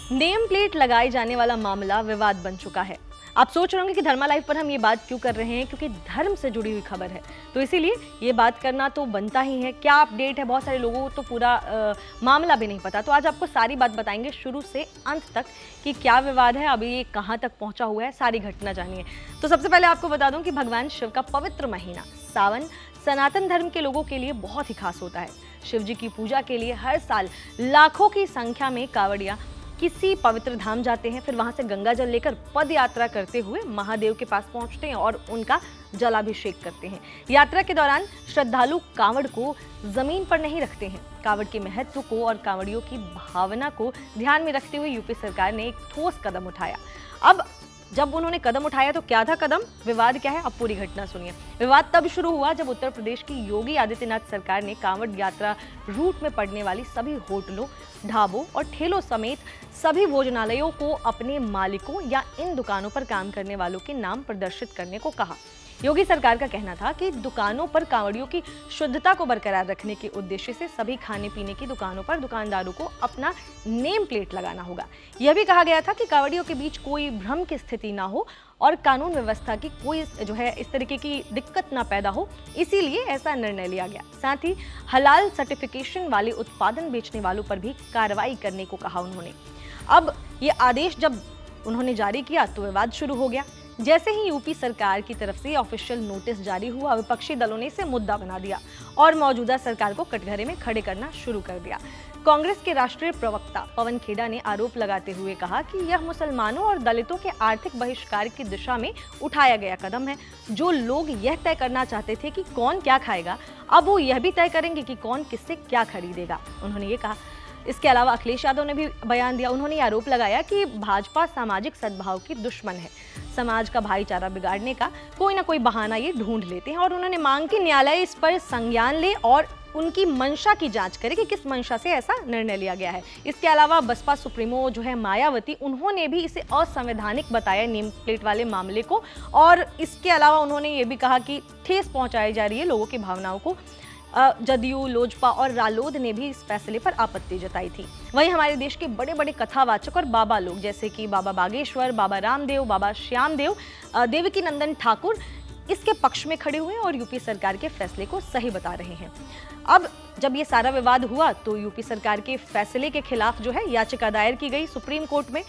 Name plate लगाए जाने वाला मामला विवाद बन चुका है। आप सोच रहे होंगे कि धर्मा लाइव पर हम ये बात क्यों कर रहे हैं, क्योंकि धर्म से जुड़ी हुई खबर है, तो इसीलिए ये बात करना तो बनता ही है। क्या अपडेट है, बहुत सारे लोगों को तो पूरा मामला भी नहीं पता, तो आज आपको सारी बात बताएंगे शुरू से अंत तक कि क्या विवाद है, अभी ये कहाँ तक पहुँचा हुआ है, सारी घटना जानिए। तो सबसे पहले आपको बता दूं कि भगवान शिव का पवित्र महीना सावन सनातन धर्म के लोगों के लिए बहुत ही खास होता है। शिव जी की पूजा के लिए हर साल लाखों की संख्या में कांवड़िया किसी पवित्र धाम जाते हैं, फिर वहां से गंगा जल लेकर पद यात्रा करते हुए महादेव के पास पहुंचते हैं और उनका जलाभिषेक करते हैं। यात्रा के दौरान श्रद्धालु कांवड़ को जमीन पर नहीं रखते हैं। कांवड़ के महत्व को और कांवड़ियों की भावना को ध्यान में रखते हुए यूपी सरकार ने एक ठोस कदम उठाया। अब जब उन्होंने कदम उठाया तो क्या था कदम, विवाद क्या है, अब पूरी घटना सुनिए। विवाद तब शुरू हुआ जब उत्तर प्रदेश की योगी आदित्यनाथ सरकार ने कांवड़ यात्रा रूट में पड़ने वाली सभी होटलों, ढाबों और ठेलों समेत सभी भोजनालयों को अपने मालिकों या इन दुकानों पर काम करने वालों के नाम प्रदर्शित करने को कहा। योगी सरकार का कहना था कि दुकानों पर कांवड़ियों की शुद्धता को बरकरार रखने के उद्देश्य से सभी खाने पीने की दुकानों पर दुकानदारों को अपना नेम प्लेट लगाना होगा। यह भी कहा गया था कि कांवड़ियों के बीच कोई भ्रम की स्थिति ना हो और कानून व्यवस्था की कोई इस तरीके की दिक्कत ना पैदा हो, इसीलिए ऐसा निर्णय लिया गया। साथ ही हलाल सर्टिफिकेशन वाले उत्पादन बेचने वालों पर भी कार्रवाई करने को कहा उन्होंने। अब ये आदेश जब उन्होंने जारी किया तो विवाद शुरू हो गया। जैसे ही यूपी सरकार की तरफ से ऑफिशियल नोटिस जारी हुआ, विपक्षी दलों ने इसे मुद्दा बना दिया और मौजूदा सरकार को कटघरे में खड़े करना शुरू कर दिया। कांग्रेस के राष्ट्रीय प्रवक्ता पवन खेड़ा ने आरोप लगाते हुए कहा कि यह मुसलमानों और दलितों के आर्थिक बहिष्कार की दिशा में उठाया गया कदम है। जो लोग यह तय करना चाहते थे कि कौन क्या खाएगा, अब वो यह भी तय करेंगे कि कौन किससे क्या खरीदेगा, उन्होंने ये कहा। इसके अलावा अखिलेश यादव ने भी बयान दिया। उन्होंने आरोप लगाया कि भाजपा सामाजिक सद्भाव की दुश्मन है। समाज का भाईचारा बिगाड़ने का कोई ना कोई बहाना ये ढूंढ लेते हैं और उन्होंने मांग की न्यायालय इस पर संज्ञान ले और उनकी मंशा की जांच करे कि किस मंशा से ऐसा निर्णय लिया गया है। इसके अलावा बसपा सुप्रीमो मायावती, उन्होंने भी इसे असंवैधानिक बताया नेम प्लेट वाले मामले को, और इसके अलावा उन्होंने ये भी कहा कि ठेस पहुंचाई जा रही है लोगों की भावनाओं को। जदयू, लोजपा और रालोद ने भी इस फैसले पर आपत्ति जताई थी। वहीं हमारे देश के बड़े बड़े कथावाचक और बाबा लोग जैसे कि बाबा बागेश्वर, बाबा रामदेव, बाबा श्यामदेव, देवकी नंदन ठाकुर इसके पक्ष में खड़े हुए और यूपी सरकार के फैसले को सही बता रहे हैं। अब जब ये सारा विवाद हुआ तो यूपी सरकार के फैसले के खिलाफ याचिका दायर की गई सुप्रीम कोर्ट में।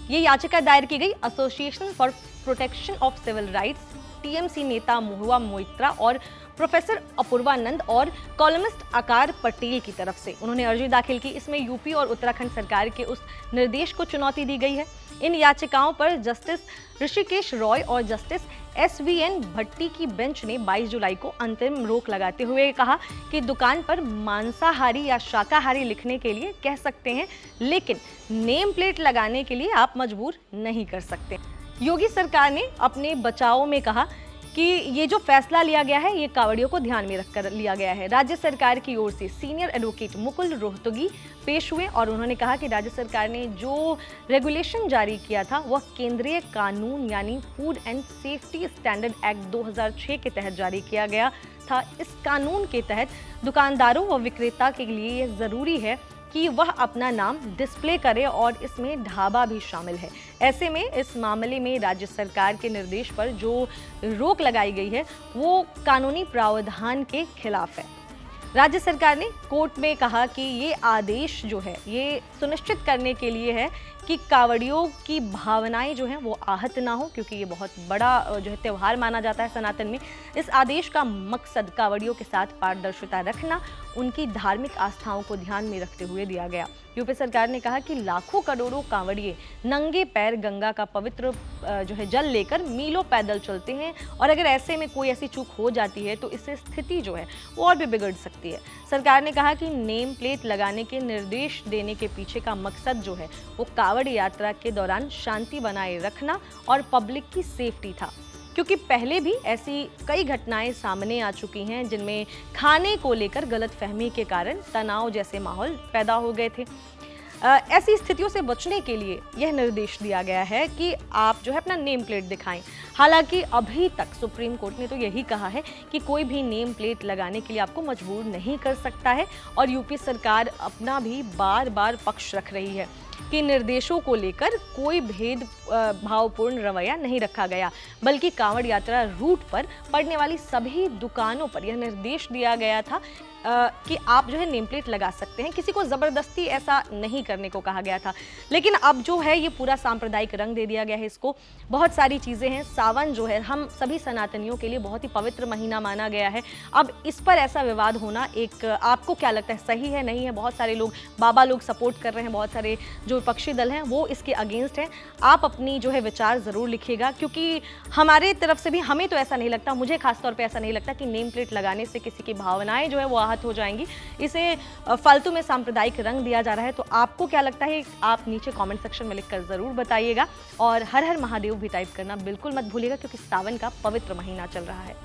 ये याचिका दायर की गई association for protection of civil rights, TMC नेता महुआ मोइत्रा और प्रोफेसर अपूर्वानंद और कॉलमिस्ट आकार पटेल की तरफ से। उन्होंने अर्जी दाखिल की। इसमें यूपी और उत्तराखंड सरकार के उस निर्देश को चुनौती दी गई है। इन याचिकाओं पर जस्टिस ऋषिकेश रॉय और जस्टिस SVN भट्टी की बेंच ने 22 जुलाई को अंतरिम रोक लगाते हुए कहा कि दुकान पर मांसाहारी या शाकाहारी लिखने के लिए कह सकते हैं, लेकिन नेम प्लेट लगाने के लिए आप मजबूर नहीं कर सकते। योगी सरकार ने अपने बचाव में कहा कि ये जो फैसला लिया गया है ये कांवड़ियों को ध्यान में रखकर लिया गया है। राज्य सरकार की ओर से सीनियर एडवोकेट मुकुल रोहतगी पेश हुए और उन्होंने कहा कि राज्य सरकार ने जो रेगुलेशन जारी किया था वह केंद्रीय कानून यानी food and safety standard act 2006 के तहत जारी किया गया था। इस कानून के तहत दुकानदारों व विक्रेता के लिए यह जरूरी है कि वह अपना नाम डिस्प्ले करे और इसमें ढाबा भी शामिल है। ऐसे में इस मामले में राज्य सरकार के निर्देश पर जो रोक लगाई गई है वो कानूनी प्रावधान के खिलाफ है। राज्य सरकार ने कोर्ट में कहा कि ये आदेश ये सुनिश्चित करने के लिए है कि कांवड़ियों की भावनाएं वो आहत ना हो, क्योंकि ये बहुत बड़ा त्यौहार माना जाता है सनातन में। इस आदेश का मकसद कांवड़ियों के साथ पारदर्शिता रखना, उनकी धार्मिक आस्थाओं को ध्यान में रखते हुए दिया गया। यूपी सरकार ने कहा कि लाखों करोड़ों कांवड़िए नंगे पैर गंगा का पवित्र जल लेकर मीलों पैदल चलते हैं और अगर ऐसे में कोई ऐसी चूक हो जाती है तो इससे स्थिति वो और भी बिगड़ सकती है। सरकार ने कहा कि नेम प्लेट लगाने के निर्देश देने के पीछे का मकसद वो कांवड़ यात्रा के दौरान शांति बनाए रखना और पब्लिक की सेफ्टी था, क्योंकि पहले भी ऐसी कई घटनाएं सामने आ चुकी हैं जिनमें खाने को लेकर गलतफहमी के कारण तनाव जैसे माहौल पैदा हो गए थे। ऐसी स्थितियों से बचने के लिए यह निर्देश दिया गया है कि आप अपना नेम प्लेट दिखाएं। हालांकि अभी तक सुप्रीम कोर्ट ने तो यही कहा है कि कोई भी नेम प्लेट लगाने के लिए आपको मजबूर नहीं कर सकता है और यूपी सरकार अपना भी बार बार पक्ष रख रही है कि निर्देशों को लेकर कोई भेद भावपूर्ण रवैया नहीं रखा गया, बल्कि कांवड़ यात्रा रूट पर पड़ने वाली सभी दुकानों पर यह निर्देश दिया गया था कि आप जो है नेम प्लेट लगा सकते हैं। किसी को ज़बरदस्ती ऐसा नहीं करने को कहा गया था। लेकिन अब जो है ये पूरा सांप्रदायिक रंग दे दिया गया है इसको। बहुत सारी चीज़ें हैं। सावन जो है हम सभी सनातनियों के लिए बहुत ही पवित्र महीना माना गया है। अब इस पर ऐसा विवाद होना एक आपको क्या लगता है, सही है नहीं है? बहुत सारे लोग, बाबा लोग सपोर्ट कर रहे हैं, बहुत सारे जो विपक्षी दल हैं वो इसके अगेंस्ट हैं। आप अपनी जो है विचार ज़रूर लिखिएगा, क्योंकि हमारे तरफ से भी हमें तो ऐसा नहीं लगता, मुझे खासतौर पर ऐसा नहीं लगता कि नेम प्लेट लगाने से किसी की भावनाएं जो है वो हो जाएंगी। इसे फालतू में सांप्रदायिक रंग दिया जा रहा है। तो आपको क्या लगता है, आप नीचे कमेंट सेक्शन में लिखकर जरूर बताइएगा। और हर हर महादेव भी टाइप करना बिल्कुल मत भूलिएगा, क्योंकि सावन का पवित्र महीना चल रहा है।